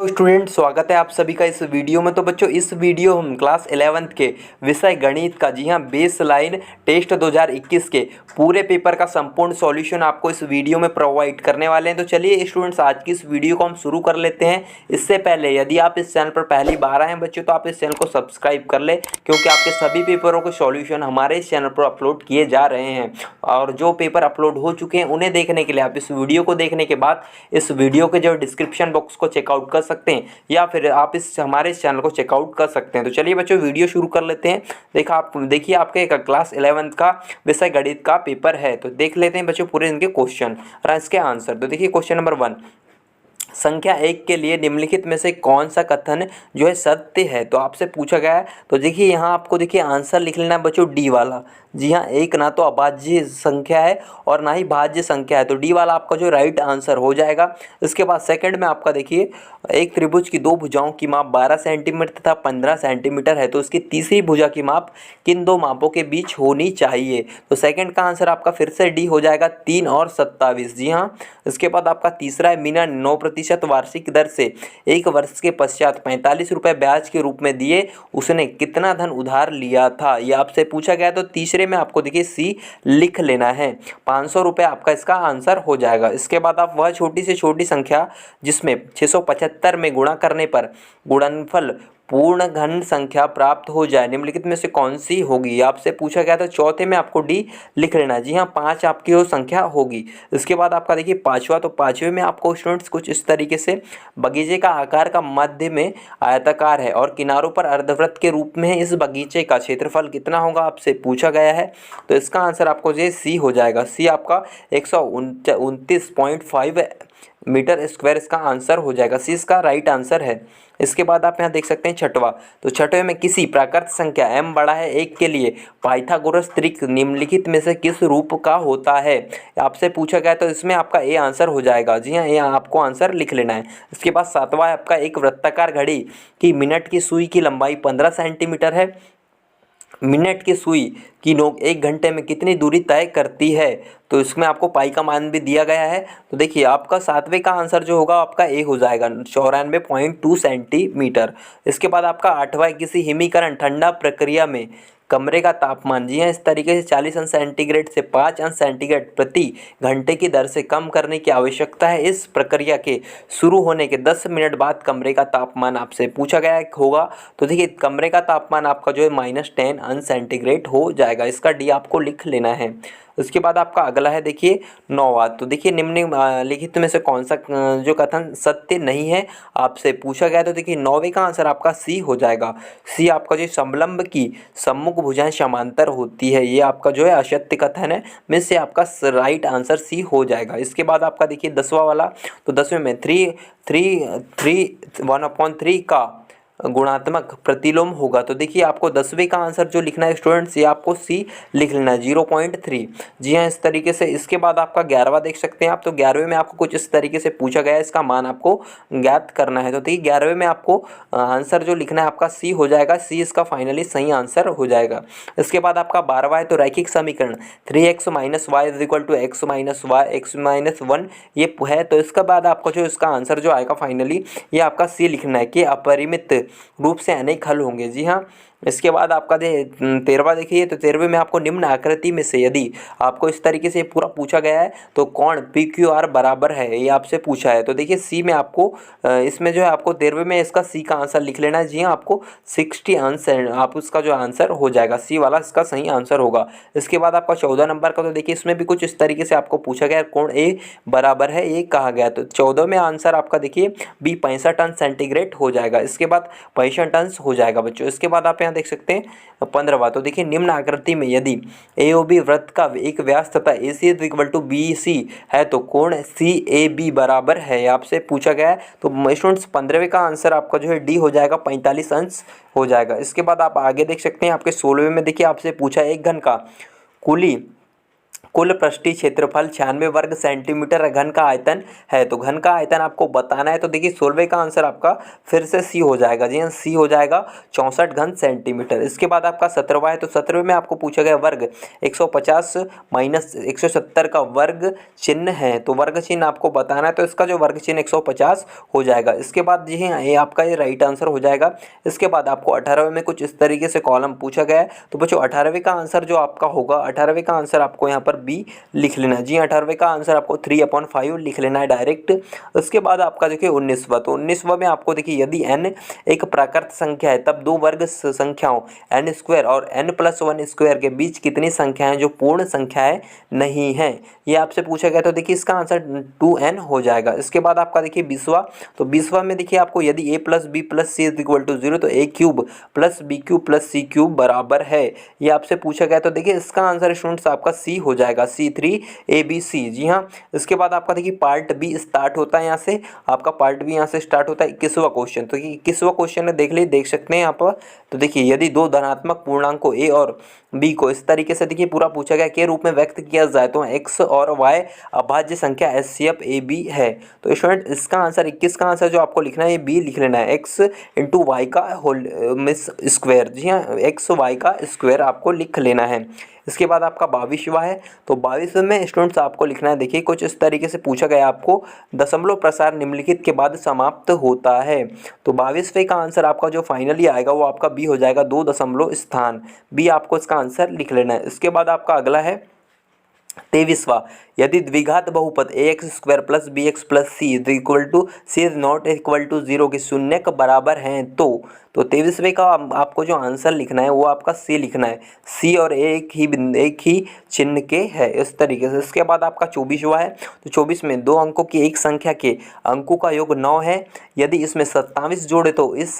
Student, स्वागत है आप सभी का इस वीडियो में। तो बच्चों, इस वीडियो हम क्लास 11th के विषय गणित का, जी हाँ, बेस लाइन टेस्ट 2021 के पूरे पेपर का संपूर्ण सॉल्यूशन आपको इस वीडियो में प्रोवाइड करने वाले हैं। तो चलिए स्टूडेंट्स, आज की इस वीडियो को हम शुरू कर लेते हैं। इससे पहले यदि आप इस चैनल पर पहली बार आए हैं बच्चों, तो आप इस चैनल को सब्सक्राइब कर ले, क्योंकि आपके सभी पेपरों के सॉल्यूशन हमारे इस चैनल पर अपलोड किए जा रहे हैं। और जो पेपर अपलोड हो चुके हैं उन्हें देखने के लिए आप इस वीडियो को देखने के बाद इस वीडियो के जो डिस्क्रिप्शन बॉक्स को चेकआउट कर सकते हैं, या फिर आप इस हमारे इस चैनल को चेकआउट कर सकते हैं। तो चलिए बच्चों, वीडियो शुरू कर लेते हैं। देखिए आपके क्लास 11th का विषय गणित का पेपर है। तो देख लेते हैं बच्चों पूरे इनके क्वेश्चन और इसके आंसर। तो देखिए क्वेश्चन नंबर 1, संख्या 1 के लिए निम्नलिखित में से कौन सा कथन जो है सत्य है। तो आपसे पूछा गया है। तो देखिए यहाँ आपको देखिए आंसर लिख लेना बच्चों, डी वाला। जी हाँ, एक ना तो अभाज्य संख्या है और ना ही भाज्य संख्या है, तो डी वाला आपका जो राइट आंसर हो जाएगा। इसके बाद सेकंड में आपका देखिए, एक त्रिभुज की दो भुजाओं की माप 12 सेंटीमीटर तथा 15 सेंटीमीटर है, तो उसकी तीसरी भुजा की माप किन दो मापों के बीच होनी चाहिए। तो सेकंड का आंसर आपका फिर से डी हो जाएगा, 3 और 27। जी हाँ, इसके बाद आपका तीसरा है, मीना 9% वार्षिक दर से एक वर्ष के पश्चात 45 रुपये ब्याज के रूप में दिए, उसने कितना धन उधार लिया था। ये आपसे पूछा गया। तो तीसरे में आपको देखिए सी लिख लेना है, 500 रुपये आपका इसका आंसर हो जाएगा। इसके बाद आप वह छोटी से छोटी संख्या जिसमें 675 में गुणा करने पर गुणनफल पूर्ण घन संख्या प्राप्त हो जाए, निम्नलिखित में से कौन सी होगी, आपसे पूछा गया। तो चौथे में आपको डी लिख लेना। जी हाँ, 5 आपकी वो संख्या होगी। इसके बाद आपका देखिए पांचवा, तो पांचवे में आपको स्टूडेंट्स कुछ इस तरीके से, बगीचे का आकार का मध्य में आयताकार है और किनारों पर अर्धवृत्त के रूप में है, इस बगीचे का क्षेत्रफल कितना होगा, आपसे पूछा गया है। तो इसका आंसर आपको ये सी हो जाएगा। सी आपका 129.5 मीटर स्क्वायर इसका आंसर हो जाएगा। सी इसका राइट आंसर है। इसके बाद आप यहाँ देख सकते हैं छठवा। तो छठवें में किसी प्राकृत संख्या m बड़ा है 1 के लिए पाइथागोरस त्रिक निम्नलिखित में से किस रूप का होता है, आपसे पूछा गया। तो इसमें आपका ए आंसर हो जाएगा। जी हाँ, ये आपको आंसर लिख लेना है। इसके बाद सातवां है आपका, एक वृत्ताकार घड़ी की मिनट की सुई की लंबाई 15 सेंटीमीटर है, मिनट की सुई की नोक 1 घंटे में कितनी दूरी तय करती है। तो इसमें आपको पाई का मान भी दिया गया है। तो देखिए आपका सातवें का आंसर जो होगा आपका ए हो जाएगा, 94.2 सेंटीमीटर। इसके बाद आपका आठवां, किसी हिमीकरण ठंडा प्रक्रिया में कमरे का तापमान, जी हाँ, इस तरीके से 40 अंश सेंटीग्रेड से 5 अंश सेंटीग्रेड प्रति घंटे की दर से कम करने की आवश्यकता है। इस प्रक्रिया के शुरू होने के 10 मिनट बाद कमरे का तापमान आपसे पूछा गया होगा। तो देखिए कमरे का तापमान आपका जो है -10 अंश सेंटीग्रेड हो जाएगा। इसका डी आपको लिख लेना है। उसके बाद आपका अगला है देखिए 9वां। तो देखिए निम्नलिखित में से कौन सा जो कथन सत्य नहीं है, आपसे पूछा गया। तो देखिए 9वें का आंसर आपका सी हो जाएगा। सी आपका जो समलंब की सम्मुख भुजाएं समांतर होती है, ये आपका जो है असत्य कथन है, में से आपका राइट आंसर सी हो जाएगा। इसके बाद आपका देखिए 10वां वाला। तो 10वें में 1/3 का गुणात्मक प्रतिलोम होगा। तो देखिए आपको 10वें का आंसर जो लिखना है स्टूडेंट्स, ये आपको सी लिख लेना है, 0.3। जी हाँ, इस तरीके से। इसके बाद आपका 11वां देख सकते हैं आप। तो 11वें में आपको कुछ इस तरीके से पूछा गया है, इसका मान आपको ज्ञात करना है। तो देखिए 11वें में आपको आंसर जो लिखना है आपका सी हो जाएगा। सी इसका फाइनली सही आंसर हो जाएगा। इसके बाद आपका 12वां है। तो रैखिक समीकरण 3x - y = x - y x - 1 ये है। तो इसके बाद आपको जो इसका आंसर जो आएगा फाइनली, ये आपका सी लिखना है कि अपरिमित रूप से अनेक हल होंगे। जी हाँ, इसके बाद आपका 13वां देखिए। तो 13वें में आपको निम्न आकृति में से यदि आपको इस तरीके से पूरा पूछा गया है, तो कोण PQR बराबर है, ये आपसे पूछा है। तो देखिए सी में आपको इसमें जो है आपको 13वें में इसका सी का आंसर लिख लेना है। जी हाँ, आपको 60 अंश आप उसका जो आंसर हो जाएगा, सी वाला इसका सही आंसर होगा। इसके बाद आपका 14 नंबर का। तो देखिए इसमें भी कुछ इस तरीके से आपको पूछा गया, कोण ए बराबर है, ये कहा गया। तो 14 में आंसर आपका देखिए बी 65 अंश सेंटीग्रेड हो जाएगा। इसके बाद 65 अंश हो जाएगा बच्चों। इसके बाद आप यहाँ देख सकते हैं 15वां। तो देखिए निम्न आकृति में यदि AOB वृत्त का एक व्यास तथा AC = BC है, तो कोण CAB बराबर है, आपसे पूछा गया है। तो स्टूडेंट्स 15वें का आंसर आपका जो है डी हो जाएगा, 45 अंश हो जाएगा। इसके बाद आप आगे देख सकते हैं आपके 16वें में देखिए आपसे पूछा एक घन का कुली कुल पृष्ठीय क्षेत्रफल 96 वर्ग सेंटीमीटर, घन का आयतन है। तो घन का आयतन आपको बताना है। तो देखिए 16वें का आंसर आपका फिर से सी हो जाएगा। जी हाँ, सी हो जाएगा 64 घन सेंटीमीटर। इसके बाद आपका 17वां है। तो 17वें में आपको पूछा गया वर्ग 150 माइनस 170 का वर्ग चिन्ह है। तो वर्ग चिन्ह आपको बताना है। तो इसका जो वर्ग चिन्ह 150 हो जाएगा। इसके बाद जी हाँ, ये आपका ये राइट आंसर हो जाएगा। इसके बाद आपको 18वें में कुछ इस तरीके से कॉलम पूछा गया है। तो बच्चों 18वें का आंसर जो आपका होगा, 18वें का आंसर आपको यहाँ पर बी लिख लेना है। जी 18वें का आंसर आपको 3/5 लिख लेना है डायरेक्ट। उसके बाद आपका देखिए 19वां। तो 19वां में आपको देखिए यदि n एक प्राकृत संख्या है तब दो वर्ग संख्याओं n² और n+1 स्क्वायर के बीच कितनी संख्याएं जो पूर्ण संख्याएं नहीं है, ये आपसे पूछा गया। तो देखिए इसका आंसर 2n हो जाएगा। इसके बाद आपका देखिए 20वां। तो 20वां में देखिए आपको यदि a + b + c = 0 तो a³ + b³ + c³ बराबर है, ये आपसे पूछा गया। तो देखिए इसका आंसर स्टूडेंट्स आपका सी हो जाएगा, C3ABC। जी हाँ। इसके बाद आपका देखिए पार्ट बी स्टार्ट होता है यहाँ से, आपका पार्ट बी यहाँ से स्टार्ट होता है 21वां क्वेश्चन। तो 21वां क्वेश्चन है, देख सकते हैं यहाँ पर। तो देखिए यदि दो धनात्मक पूर्णांकों a और b को इस तरीके से देखिए पूरा पूछा गया के रूप में व्यक्त किया जाए तो x और y अभाज्य संख्या HCF AB है। तो स्टूडेंट इसका आंसर 21 का आंसर जो आपको लिखना है ये बी लिख लेना है, x × y का होल स्क्वायर। जी हाँ, x y का स्क्वायर आपको लिख लेना है। इसके बाद आपका 22वां है। तो 22वें में स्टूडेंट्स आपको लिखना है, देखिए कुछ इस तरीके से पूछा गया आपको, दशमलव प्रसार निम्नलिखित के बाद समाप्त होता है। तो 22वें का आंसर आपका जो फाइनली आएगा वो आपका बी हो जाएगा, 2 दशमलव स्थान। बी आपको इसका आंसर लिख लेना है। इसके बाद आपका अगला है 23वां। यदि द्विघात बहुपद ax² + bx + c = 0 के शून्य के बराबर हैं तो 23वें का आपको जो आंसर लिखना है वो आपका सी लिखना है। सी और एक ही चिन्ह के है इस तरीके से। इसके बाद आपका 24वां है। तो 24 में दो अंकों की एक संख्या के अंकों का योग 9 है। यदि इसमें 27 जोड़े तो इस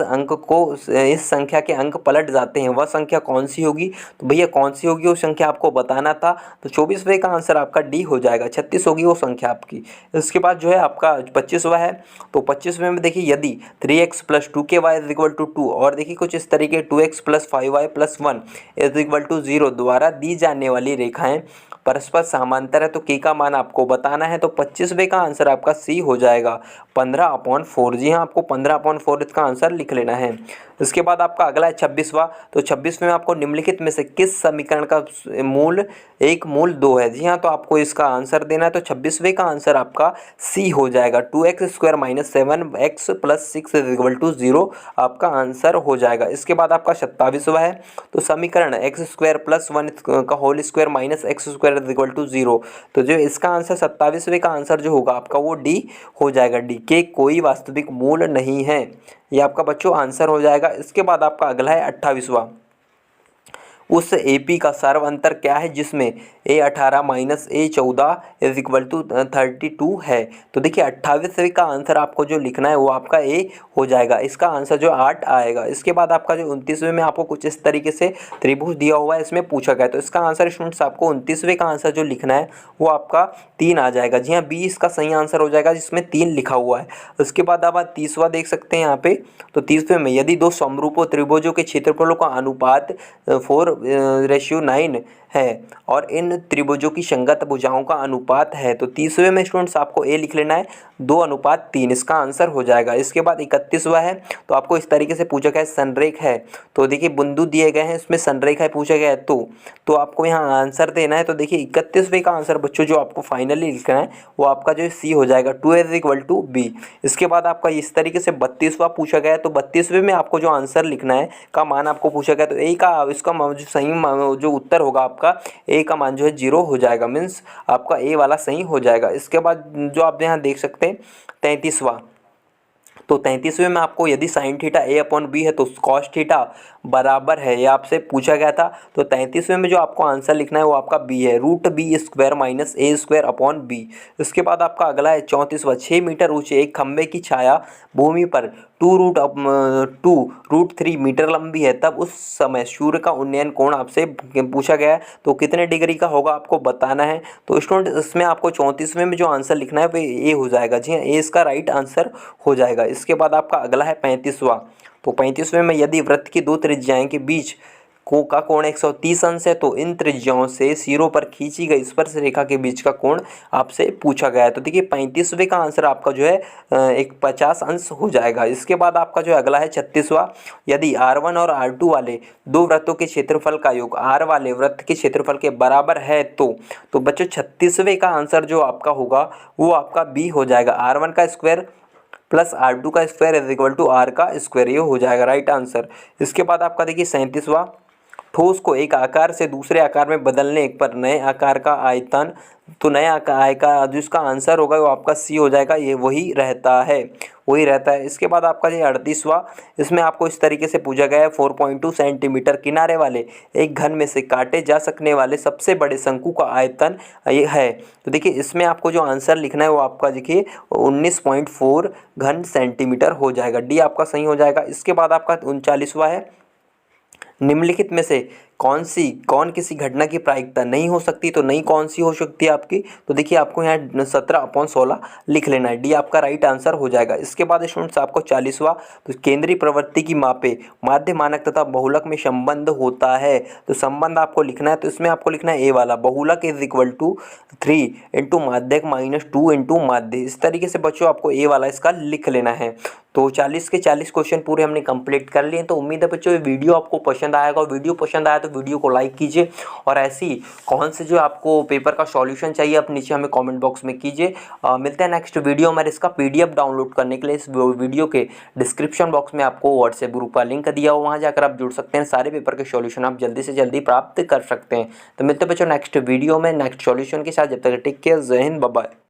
संख्या के अंक पलट जाते हैं, वह संख्या कौन सी होगी? तो भैया कौन सी होगी वो संख्या आपको बताना था। तो 24वें का आंसर आपका डी हो जाएगा, 36 होगी वो संख्या आपकी। इसके बाद जो है आपका 25वां है। तो 25वें में देखिए यदि 3x + 2ky = 2 और देखिए कुछ इस तरीके 2x + 5y + 1 = 0 द्वारा दी जाने वाली रेखाएं परस्पर समांतर है तो k का मान आपको बताना है। तो 25वें का आंसर आपका सी हो जाएगा, 15/4। जी हाँ, आपको 15/4 इसका आंसर लिख लेना है। इसके बाद आपका अगला है 26वां। तो 26वें में आपको निम्नलिखित में से किस समीकरण का मूल 1 मूल 2 है? जी हाँ, तो आपको इसका आंसर देना है। तो 26वें का आंसर आपका सी हो जाएगा, 2x² - 7x + 6 = 0 आपका आंसर हो जाएगा। इसके बाद आपका 27वां है। तो समीकरण x² + 1 का होल स्क्वायर - x² = 0। तो जो इसका आंसर 27वें का आंसर जो होगा आपका वो डी हो जाएगा, डी के कोई वास्तविक मूल नहीं है, ये आपका बच्चों आंसर हो जाएगा। इसके बाद आपका अगला है 28वां। उस AP का सर्व अंतर क्या है जिसमें A18 - A14 = 32 है? तो देखिए 28वें का आंसर आपको जो लिखना है वो आपका A हो जाएगा, इसका आंसर जो 8 आएगा। इसके बाद आपका जो 29वें में आपको कुछ इस तरीके से त्रिभुज दिया हुआ है, इसमें पूछा गया। तो इसका आंसर स्टूडेंट्स आपको 29वें का आंसर जो लिखना है वो आपका 3 आ जाएगा। जी हाँ, बी इसका सही आंसर हो जाएगा जिसमें 3 लिखा हुआ है। उसके बाद आप 30वां देख सकते हैं यहाँ पे। तो 30वें में यदि दो समरूपों त्रिभुजों के क्षेत्रफलों का अनुपात 4:9 है और इन त्रिभुजों की संगत भुजाओं का अनुपात है, तो 30वें में स्टूडेंट्स आपको ए लिख लेना है, 2:3 इसका आंसर हो जाएगा। इसके बाद 31वां है। तो आपको इस तरीके से पूछा गया है संरेख है। तो देखिए बिंदु दिए गए हैं, इसमें संरेखा है पूछा गया है तो आपको यहाँ आंसर देना है। तो देखिए 31वें का आंसर बच्चों जो आपको फाइनली लिखना है वो आपका जो सी हो जाएगा, 2 = B। इसके बाद आपका इस तरीके से 32वां पूछा गया है। तो 32वें में आपको जो आंसर लिखना है का मान आपको पूछा गया। तो ए का इसका जो सही जो उत्तर होगा आपका ए का मान जो है 0 हो जाएगा, मीन्स आपका ए वाला सही हो जाएगा। इसके बाद जो आप यहाँ देख सकते हैं 33वां। तो 33वें में आपको यदि sin थीटा A/B है तो cos थीटा बराबर है, ये आपसे पूछा गया था। तो 33वें में जो आपको आंसर लिखना है वो आपका बी है, √B² - A²/B। इसके बाद आपका अगला है 34वां। 6 मीटर ऊंचे एक खंबे की छाया भूमि पर 2√3 मीटर लंबी है, तब उस समय सूर्य का उन्नयन कोण आपसे पूछा गया है। तो कितने डिग्री का होगा आपको बताना है। तो स्टूडेंट इसमें आपको 34वें में जो आंसर लिखना है वो ए हो जाएगा। जी हाँ, ए इसका राइट आंसर हो जाएगा। इसके बाद आपका अगला है 35वां। तो 35वें में यदि वृत्त की दो त्रिज्याएं के बीच का कोण 130 अंश है, तो इन त्रिज्याओं से सिरों पर खींची गई स्पर्श रेखा के बीच का कोण आपसे पूछा गया है। तो देखिए 35वें का आंसर आपका जो है एक 50 अंश हो जाएगा। इसके बाद आपका जो अगला है 36वां, यदि R1 और R2 वाले दो वृत्तों के क्षेत्रफल का योग R वाले वृत्त के क्षेत्रफल के बराबर है तो बच्चों 36वें का आंसर जो आपका होगा वो आपका बी हो जाएगा। R1 का स्क्वायर प्लस R2 का square is equal to R का स्क्वायर, ये हो जाएगा राइट आंसर। इसके बाद आपका देखिए 37वां, ठोस को एक आकार से दूसरे आकार में बदलने पर नए आकार का आयतन, तो नए आकार का जो इसका आंसर होगा वो आपका सी हो जाएगा, ये वही रहता है। इसके बाद आपका ये 38वां, इसमें आपको इस तरीके से पूछा गया है 4.2 सेंटीमीटर किनारे वाले एक घन में से काटे जा सकने वाले सबसे बड़े शंकु का आयतन ये है। तो देखिए इसमें आपको जो आंसर लिखना है वो आपका देखिए 19.4 घन सेंटीमीटर हो जाएगा, डी आपका सही हो जाएगा। इसके बाद आपका 39वां है, निम्नलिखित में से कौन किसी घटना की प्रायिकता नहीं हो सकती, तो नहीं कौन सी हो सकती है आपकी, तो देखिए आपको यहाँ 17/16 लिख लेना है, डी आपका राइट आंसर हो जाएगा। इसके बाद स्टूडेंट्स आपको 40वां, तो केंद्रीय प्रवृत्ति की मापे माध्य मानक तथा बहुलक में संबंध होता है, तो संबंध आपको लिखना है, तो इसमें आपको लिखना है ए वाला, बहुलक इज इक्वल टू 3 इंटू माध्यक माइनस 2 इंटू माध्य। इस तरीके से बच्चों आपको ए वाला इसका लिख लेना है। तो 40 के 40 क्वेश्चन पूरे हमने कंप्लीट कर लिए। तो उम्मीद है बच्चों ये वीडियो आपको पसंद आएगा, और वीडियो पसंद आया तो वीडियो को लाइक कीजिए, और ऐसी कौन से जो आपको पेपर का सॉल्यूशन चाहिए आप नीचे हमें कमेंट बॉक्स में कीजिए। मिलते हैं नेक्स्ट वीडियो में। इसका PDF डाउनलोड करने के लिए इस वीडियो के डिस्क्रिप्शन बॉक्स में आपको व्हाट्सएप ग्रुप का लिंक दिया हो, वहाँ जाकर आप जुड़ सकते हैं, सारे पेपर के सॉल्यूशन आप जल्दी से जल्दी प्राप्त कर सकते हैं। तो मिलते हैं बच्चों नेक्स्ट वीडियो में नेक्स्ट सॉल्यूशन के साथ, जब तक टेक केयर, जय हिंद, बाय बाय।